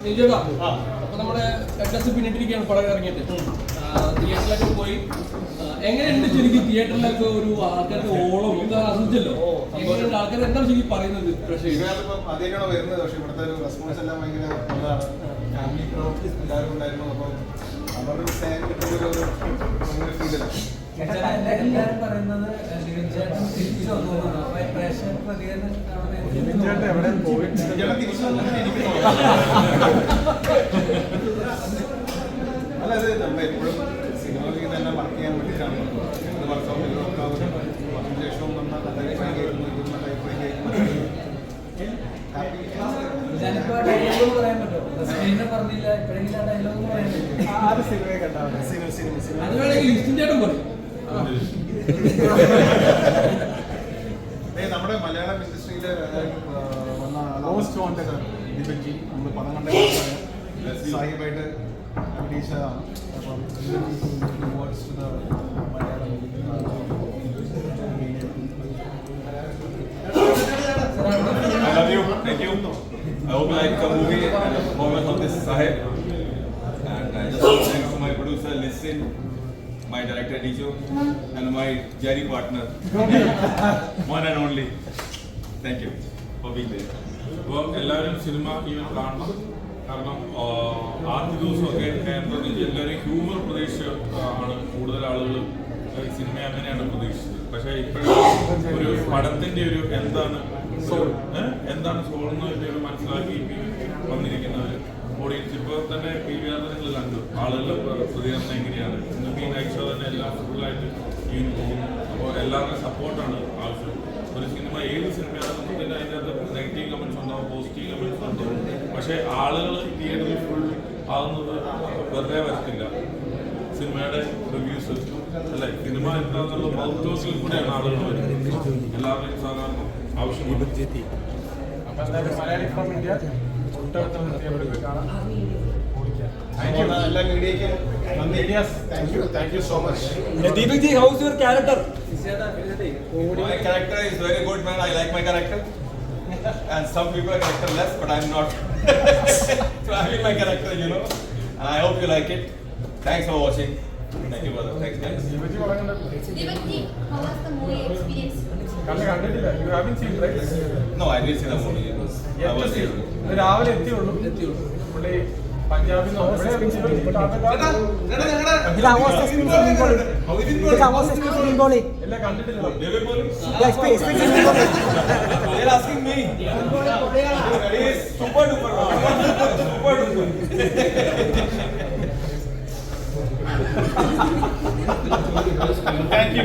അപ്പൊ നമ്മുടെ പിന്നിട്ടിരിക്കുകയാണ് പടം ഇറങ്ങിയിട്ട് തിയേറ്ററിലൊക്കെ പോയി എങ്ങനെയുണ്ട് ശരിക്കും തിയേറ്ററിലൊക്കെ ഒരു ആൾക്കാർക്ക് ഓളം ഇത് ആസ്വദിച്ചല്ലോ എങ്ങനെയുണ്ട് ആൾക്കാർ എന്താണ് ശരിക്കും പറയുന്നത് ആദ്യമായിട്ടാണ് വരുന്നത്. പക്ഷെ ഇവിടുത്തെ ഒരു റെസ്പോൺസ് എല്ലാം ഭയങ്കര നല്ലതാണ്. ഫാമിലി എല്ലാവരും ഉണ്ടായിരുന്നു. അപ്പം അവരുടെ ഒരു സ്നേഹം കിട്ടുന്ന ഒരു ഭയങ്കര ഫീലാണ്. എല്ലാവരും പറയുന്നത് അല്ല, അത് നമ്മൾ എപ്പോഴും സിനിമയിൽ തന്നെ വർക്ക് ചെയ്യാൻ വേണ്ടിയിട്ടാണ്. ഒരു വർഷവും വർഷത്തിന് ശേഷവും നമ്മൾ നല്ല അഭിപ്രായം കേൾക്കുന്നു, ഇതൊന്നും നല്ല അഭിപ്രായം കേൾക്കുന്നു. ഞാനിപ്പോ ഡയലോഗ് പറയാൻ പറ്റുമോ? സ്ക്രീനിൽ പറഞ്ഞില്ല, ഇപ്പോഴെങ്കിലും ആ ഡയലോഗ് പറയാൻ പറ്റും. ആറ് സിനിമയെ കണ്ടാണ് സിനിമ നമ്മുടെ മലയാളം ഇൻഡസ്ട്രിയിൽ വന്ന ലോസ്റ്റ് വാണ്ടഡ് ദിപൻജി നമ്മൾ പടം കണ്ട സാഹിബായിട്ട് അഭിനയിച്ചതാണ്. അപ്പം awards to the Malayalam. I love you. Thank you. I hope you like the movie and the performance of this Sahib. And I just want to thank to my producer Lissin, my director Dijo, and my Jerry partner, one and only. Thank you for being there. അപ്പോൾ എല്ലാവരും cinema even കാണണം. കാരണം ആദ്യ ദിവസമൊക്കെ എന്താണെന്ന് വെച്ചാൽ എല്ലാവരും humour പ്രതീക്ഷ ആണ് കൂടുതൽ ആളുകൾ സിനിമ അങ്ങനെയാണ് പ്രതീക്ഷിച്ചത്. പക്ഷേ ഇപ്പോഴും ഒരു പടത്തിന്റെ ഒരു എന്താണ് സോൾ എന്ന് മനസ്സിലാക്കി വന്നിരിക്കുന്നവർ ഓഡിയൻസ് ഇപ്പോൾ തന്നെ PVR നിങ്ങൾ കണ്ടു ആളുകളുടെ പ്രതികരണം എങ്ങനെയാണ്. ഇന്നത്തെ ഈ നൈറ്റ് ഷോ തന്നെ എല്ലാം ഫുള്ളായിട്ട് ഈവൻ പോകുന്നു. അപ്പോൾ എല്ലാവരുടെ സപ്പോർട്ടാണ് ആവശ്യം. ഒരു സിനിമ ഏത് സിനിമയാണെന്നുണ്ടെങ്കിൽ അതിൻ്റെ അകത്ത് നെഗറ്റീവ് കമൻസ് ഉണ്ടാവും, പോസിറ്റീവ് കമൻസ് ഉണ്ടാവും. പക്ഷേ ആളുകൾ തിയേറ്ററിൽ ഫുൾ ആകുന്നത് വെറുതെ വരത്തില്ല. സിനിമയുടെ റിവ്യൂസ് അല്ലെ, സിനിമ എന്താണെന്നുള്ള മൗത്ത് ടോക്കിൽ കൂടെയാണ് ആളുകൾ വരുന്നത്. എല്ലാവരുടെയും സാധാരണ ആവശ്യമാണ്. അപ്പം എന്തായാലും മലയാളി ഫ്രം ഇന്ത്യ എല്ലാ മീഡിയയ്ക്കും നന്ദി. Thank you so much. Deepak ji, how is your character? My character is very good, man. I like my character. And some people are characterless, but I'm not. So I like my character, you know. And I hope you like it. Thanks for watching. Thank you, brother. Thanks, guys. Deepak ji, how was the movie experience? You haven't seen, right? No, I didn't see the movie. I was here. രാവിലെ എത്തിയുള്ളൂ. പുള്ളി പഞ്ചാബിൽ എല്ലാം കണ്ടിട്ടില്ല. They're asking me. It is super duper. Super duper. Thank you.